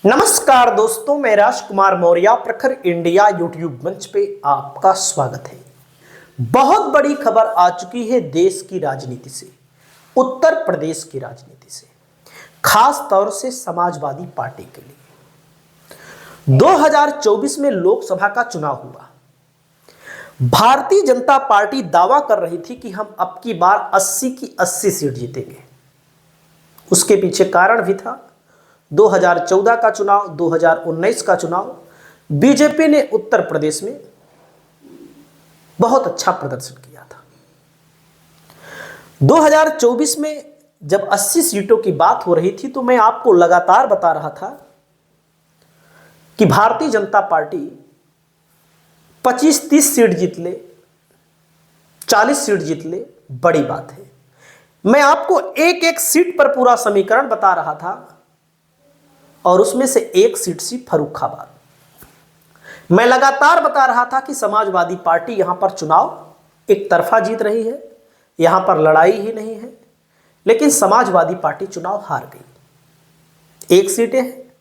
नमस्कार दोस्तों, मैं राजकुमार मौर्य प्रखर इंडिया यूट्यूब मंच पे आपका स्वागत है। बहुत बड़ी खबर आ चुकी है देश की राजनीति से, उत्तर प्रदेश की राजनीति से, खास तौर से समाजवादी पार्टी के लिए। 2024 में लोकसभा का चुनाव हुआ। भारतीय जनता पार्टी दावा कर रही थी कि हम अब की बार 80 की 80 सीट जीतेंगे। उसके पीछे कारण भी था। 2014 का चुनाव, 2019 का चुनाव, बीजेपी ने उत्तर प्रदेश में बहुत अच्छा प्रदर्शन किया था। 2024 में जब 80 सीटों की बात हो रही थी तो मैं आपको लगातार बता रहा था कि भारतीय जनता पार्टी 25-30 सीट जीत ले, 40 सीट जीत ले, बड़ी बात है। मैं आपको एक एक सीट पर पूरा समीकरण बता रहा था और उसमें से एक सीट सी फर्रुखाबाद। मैं लगातार बता रहा था कि समाजवादी पार्टी यहां पर चुनाव एक तरफा जीत रही है, यहां पर लड़ाई ही नहीं है, लेकिन समाजवादी पार्टी चुनाव हार गई। एक सीटें हैं।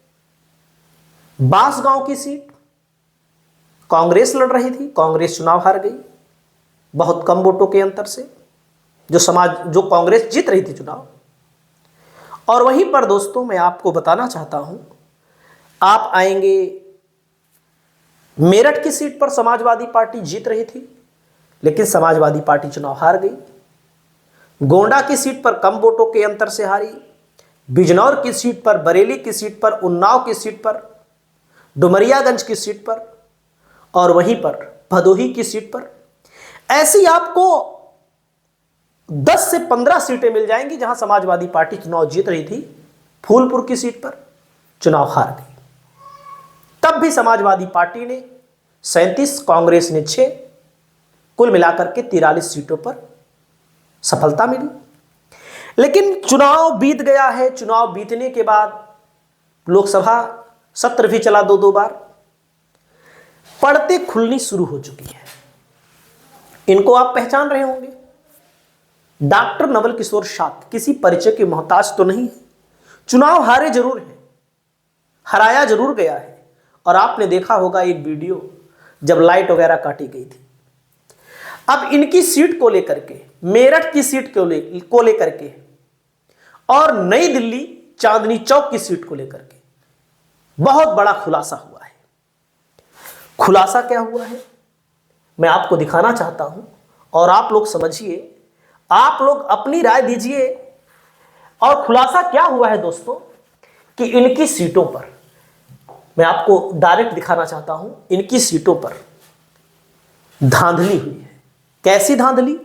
बांसगांव की सीट कांग्रेस लड़ रही थी, कांग्रेस चुनाव हार गई बहुत कम वोटों के अंतर से। जो कांग्रेस जीत रही थी चुनाव। और वहीं पर दोस्तों मैं आपको बताना चाहता हूं, आप आएंगे मेरठ की सीट पर समाजवादी पार्टी जीत रही थी, लेकिन समाजवादी पार्टी चुनाव हार गई। गोंडा की सीट पर कम वोटों के अंतर से हारी। बिजनौर की सीट पर, बरेली की सीट पर, उन्नाव की सीट पर, डुमरियागंज की सीट पर और वहीं पर भदोही की सीट पर ऐसी आपको 10 से 15 सीटें मिल जाएंगी जहां समाजवादी पार्टी चुनाव जीत रही थी। फूलपुर की सीट पर चुनाव हार गई। तब भी समाजवादी पार्टी ने 37, कांग्रेस ने 6, कुल मिलाकर के 43 सीटों पर सफलता मिली। लेकिन चुनाव बीत गया है। चुनाव बीतने के बाद लोकसभा सत्र भी चला 2-2 बार। पड़ते खुलनी शुरू हो चुकी है। इनको आप पहचान रहे होंगे। डॉक्टर नवल किशोर शाक्त किसी परिचय के मोहताज तो नहीं है। चुनाव हारे जरूर हैं, हराया जरूर गया है। और आपने देखा होगा एक वीडियो जब लाइट वगैरह काटी गई थी। अब इनकी सीट को लेकर के, मेरठ की सीट को लेकर के और नई दिल्ली चांदनी चौक की सीट को लेकर के बहुत बड़ा खुलासा हुआ है। खुलासा क्या हुआ है मैं आपको दिखाना चाहता हूं और आप लोग समझिए, आप लोग अपनी राय दीजिए। और खुलासा क्या हुआ है दोस्तों कि इनकी सीटों पर मैं आपको डायरेक्ट दिखाना चाहता हूं। इनकी सीटों पर धांधली हुई है। कैसी धांधली?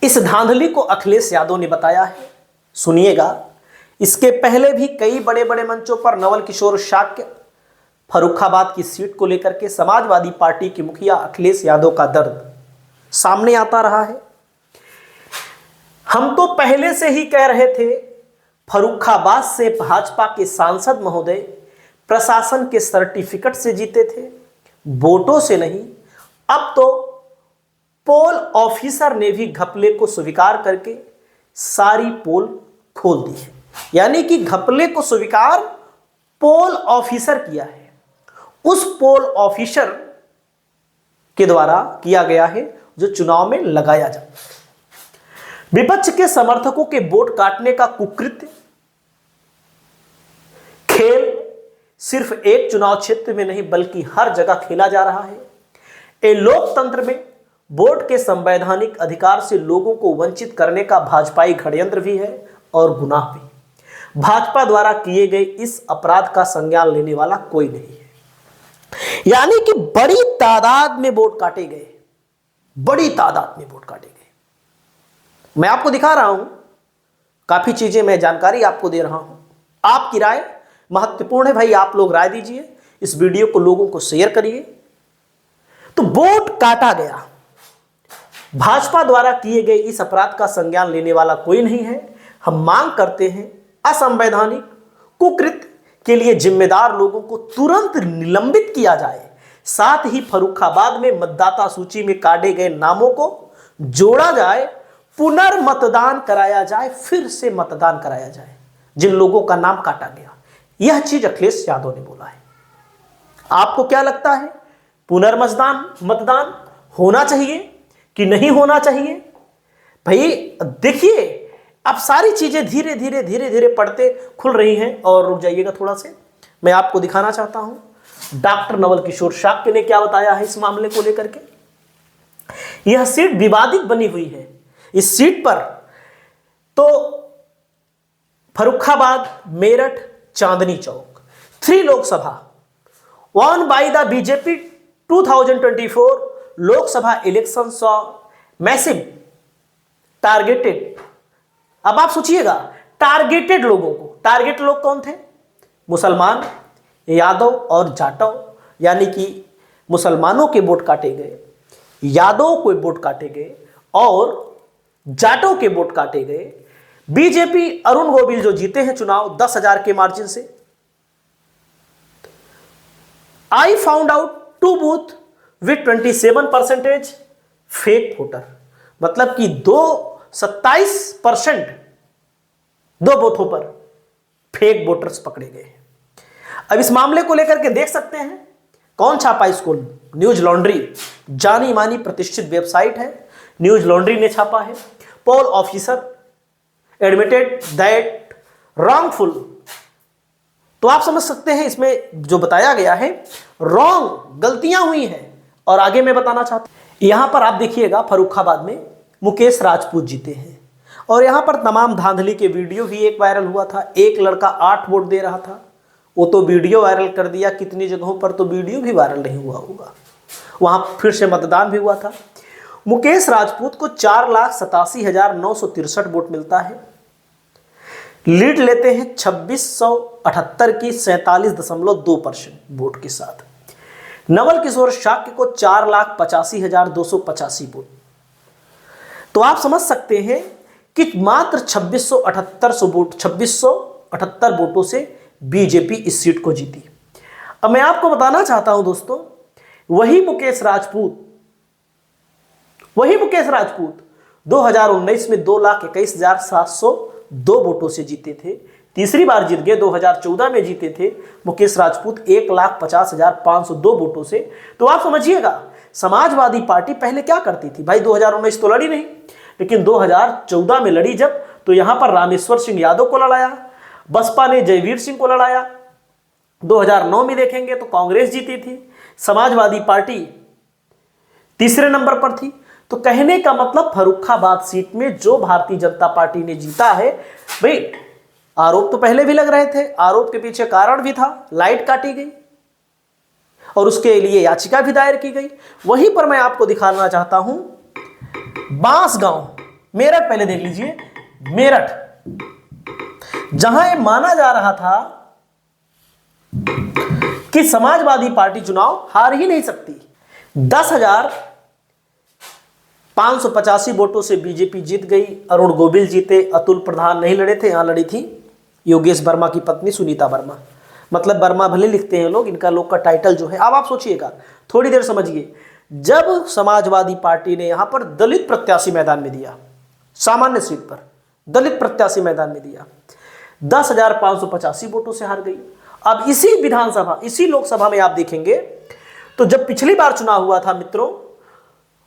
इस धांधली को अखिलेश यादव ने बताया है, सुनिएगा। इसके पहले भी कई बड़े बड़े मंचों पर नवल किशोर शाक्त फर्रुखाबाद की सीट को लेकर के समाजवादी पार्टी के मुखिया अखिलेश यादव का दर्द सामने आता रहा है। हम तो पहले से ही कह रहे थे, फर्रुखाबाद से भाजपा के सांसद महोदय प्रशासन के सर्टिफिकेट से जीते थे, वोटों से नहीं। अब तो पोल ऑफिसर ने भी घपले को स्वीकार करके सारी पोल खोल दी है। यानी कि घपले को स्वीकार पोल ऑफिसर किया है। उस पोल ऑफिसर के द्वारा किया गया है जो चुनाव में लगाया जाता है। विपक्ष के समर्थकों के वोट काटने का कुकृत्य खेल सिर्फ एक चुनाव क्षेत्र में नहीं बल्कि हर जगह खेला जा रहा है। ये लोकतंत्र में वोट के संवैधानिक अधिकार से लोगों को वंचित करने का भाजपाई षड्यंत्र भी है और गुनाह भी। भाजपा द्वारा किए गए इस अपराध का संज्ञान लेने वाला कोई नहीं है। यानी कि बड़ी तादाद में वोट काटे गए, बड़ी तादाद में वोट काटे गए। मैं आपको दिखा रहा हूं, काफी चीजें, मैं जानकारी आपको दे रहा हूं। आपकी राय महत्वपूर्ण है भाई, आप लोग राय दीजिए, इस वीडियो को लोगों को शेयर करिए। तो वोट काटा गया। भाजपा द्वारा किए गए इस अपराध का संज्ञान लेने वाला कोई नहीं है। हम मांग करते हैं असंवैधानिक कुकृत्य के लिए जिम्मेदार लोगों को तुरंत निलंबित किया जाए। साथ ही फर्रुखाबाद में मतदाता सूची में काटे गए नामों को जोड़ा जाए, पुनर्मतदान कराया जाए, फिर से मतदान कराया जाए जिन लोगों का नाम काटा गया। यह चीज अखिलेश यादव ने बोला है। आपको क्या लगता है, पुनर्मतदान मतदान होना चाहिए कि नहीं होना चाहिए? भाई देखिए, अब सारी चीजें धीरे धीरे धीरे धीरे पढ़ते खुल रही हैं। और रुक जाइएगा थोड़ा से, मैं आपको दिखाना चाहता हूं डॉक्टर नवल किशोर शाक्य ने क्या बताया है इस मामले को लेकर के। यह सीट विवादित बनी हुई है। इस सीट पर तो Farrukhabad, Meerut, Chandni Chowk 3 Lok Sabha won by the BJP 2024 Lok Sabha election saw massive targeted. अब आप सोचिएगा, टारगेटेड लोगों को, टारगेट लोग कौन थे? मुसलमान, यादव और जाटव, यानी कि मुसलमानों के वोट काटे गए, यादवों के वोट काटे गए और जाटों के वोट काटे गए। बीजेपी अरुण गोविल जो जीते हैं चुनाव 10,000 के मार्जिन से। I found out 2 booth with 27% fake voter, मतलब कि 27% 2 बूथों पर फेक वोटर्स पकड़े गए। अब इस मामले को लेकर के देख सकते हैं कौन छापा इसको। न्यूज लॉन्ड्री, जानी मानी प्रतिष्ठित वेबसाइट है, न्यूज लॉन्ड्री ने छापा है। पोल ऑफिसर एडमिटेड दैट रॉन्गफुल। तो आप समझ सकते हैं इसमें जो बताया गया है रॉन्ग, गलतियां हुई हैं। और आगे मैं बताना चाहता हूं, यहां पर आप देखिएगा फर्रुखाबाद में मुकेश राजपूत जीते हैं और यहां पर तमाम धांधली के वीडियो भी एक वायरल हुआ था। एक लड़का 8 वोट दे रहा था, वो तो वीडियो वायरल कर दिया, कितनी जगहों पर तो वीडियो भी वायरल नहीं हुआ होगा। वहां फिर से मतदान भी हुआ था। मुकेश राजपूत को 4,87,963 वोट मिलता है। लीड लेते हैं 2678 की 47.2% वोट के साथ। नवल किशोर शाक्य को 4,85,285 वोट। तो आप समझ सकते हैं कि मात्र 2678 वोटों से बीजेपी इस सीट को जीती। अब मैं आपको बताना चाहता हूं दोस्तों, वही मुकेश राजपूत 2019 में 2,21,702 वोटों से जीते थे। तीसरी बार जीत गए, 2014 में जीते थे मुकेश राजपूत 1,50,502 वोटों से। तो आप समझिएगा समाजवादी पार्टी पहले क्या करती थी। भाई 2019 तो लड़ी नहीं, लेकिन 2014 में लड़ी जब, तो यहां पर रामेश्वर सिंह यादव को लड़ाया, बसपा ने जयवीर सिंह को लड़ाया। 2009 में देखेंगे तो कांग्रेस जीती थी, समाजवादी पार्टी तीसरे नंबर पर थी। तो कहने का मतलब फर्रुखाबाद सीट में जो भारतीय जनता पार्टी ने जीता है, भाई आरोप तो पहले भी लग रहे थे, आरोप के पीछे कारण भी था, लाइट काटी गई और उसके लिए याचिका भी दायर की गई। वहीं पर मैं आपको दिखाना चाहता हूं बांसगांव, मेरठ, पहले देख लीजिए मेरठ, जहां यह माना जा रहा था कि समाजवादी पार्टी चुनाव हार ही नहीं सकती। 10,585 वोटों से बीजेपी जीत गई। अरुण गोविल जीते, अतुल प्रधान नहीं लड़े थे, यहां लड़ी थी योगेश वर्मा की पत्नी सुनीता वर्मा। मतलब वर्मा भले लिखते हैं लोग, इनका लोग का टाइटल जो है। अब आप सोचिएगा, थोड़ी देर समझिए, जब समाजवादी पार्टी ने यहां पर दलित प्रत्याशी मैदान में दिया, सामान्य सीट पर दलित प्रत्याशी मैदान में दिया, 10,585 वोटों से हार गई। अब इसी विधानसभा, इसी लोकसभा में आप देखेंगे तो जब पिछली बार चुनाव हुआ था मित्रों,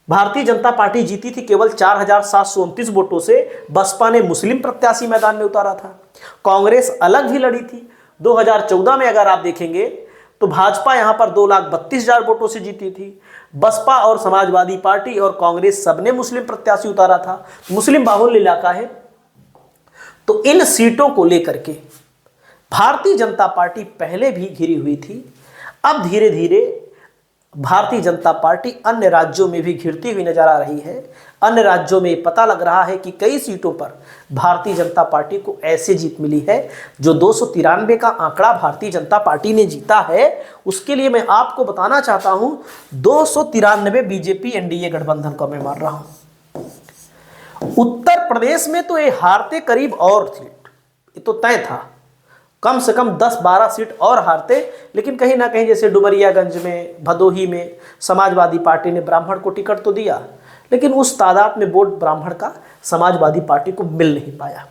भारतीय जनता पार्टी जीती थी केवल 4,729 वोटों से। बसपा ने मुस्लिम प्रत्याशी मैदान में उतारा था, कांग्रेस अलग भी लड़ी थी। 2014 में अगर आप देखेंगे तो भाजपा यहां पर 2,32,000 वोटों से जीती थी। बसपा और समाजवादी पार्टी और कांग्रेस सबने मुस्लिम प्रत्याशी उतारा था, मुस्लिम बाहुल्य इलाका है। तो इन सीटों को लेकर के भारतीय जनता पार्टी पहले भी घिरी हुई थी। अब धीरे धीरे भारतीय जनता पार्टी अन्य राज्यों में भी घिरती हुई नजर आ रही है। अन्य राज्यों में पता लग रहा है कि कई सीटों पर भारतीय जनता पार्टी को ऐसे जीत मिली है। जो 293 का आंकड़ा भारतीय जनता पार्टी ने जीता है, उसके लिए मैं आपको बताना चाहता हूं 293 बीजेपी एनडीए गठबंधन का मैं मान रहा हूं। उत्तर प्रदेश में तो ये हारते करीब और सीट, ये तो तय था, कम से कम 10-12 सीट और हारते। लेकिन कहीं ना कहीं जैसे डुमरियागंज में, भदोही में समाजवादी पार्टी ने ब्राह्मण को टिकट तो दिया, लेकिन उस तादाद में वोट ब्राह्मण का समाजवादी पार्टी को मिल नहीं पाया।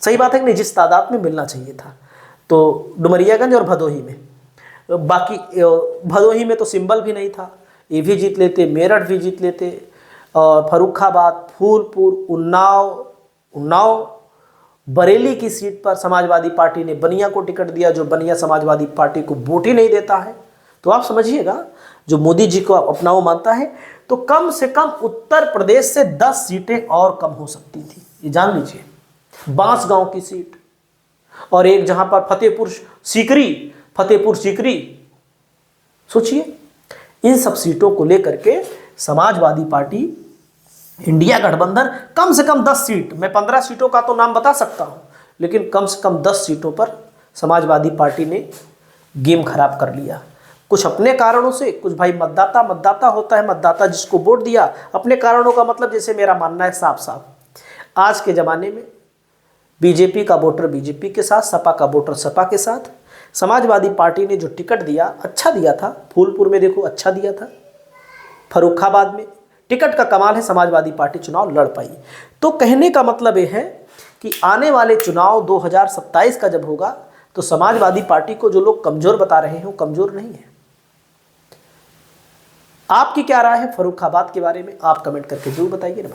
सही बात है कि नहीं, जिस तादाद में मिलना चाहिए था। तो डुमरियागंज और भदोही में, बाकी भदोही में तो सिंबल भी नहीं था, ये भी जीत लेते, मेरठ भी जीत लेते, और फर्रुखाबाद, फूलपुर, उन्नाव, बरेली की सीट पर समाजवादी पार्टी ने बनिया को टिकट दिया, जो बनिया समाजवादी पार्टी को वोट ही नहीं देता है। तो आप समझिएगा, जो मोदी जी को अपनाओ मानता है, तो कम से कम उत्तर प्रदेश से 10 सीटें और कम हो सकती थी, ये जान लीजिए। बांसगांव की सीट, और एक जहां पर फतेहपुर सीकरी, सोचिए, इन सब सीटों को लेकर के समाजवादी पार्टी, इंडिया गठबंधन कम से कम 10 सीट, मैं 15 सीटों का तो नाम बता सकता हूं, लेकिन कम से कम 10 सीटों पर समाजवादी पार्टी ने गेम खराब कर लिया। कुछ अपने कारणों से, कुछ भाई मतदाता होता है, मतदाता जिसको वोट दिया, अपने कारणों का मतलब जैसे मेरा मानना है साफ साफ, आज के ज़माने में बीजेपी का वोटर बीजेपी के साथ, सपा का वोटर सपा के साथ। समाजवादी पार्टी ने जो टिकट दिया अच्छा दिया था, फूलपुर में देखो अच्छा दिया था, फर्रुखाबाद में टिकट का कमाल है, समाजवादी पार्टी चुनाव लड़ पाई। तो कहने का मतलब ये है कि आने वाले चुनाव 2027 का जब होगा, तो समाजवादी पार्टी को जो लोग कमज़ोर बता रहे हैं वो कमज़ोर नहीं है। आपकी क्या राय है फर्रुखाबाद के बारे में, आप कमेंट करके जरूर बताइए। नमस्कार।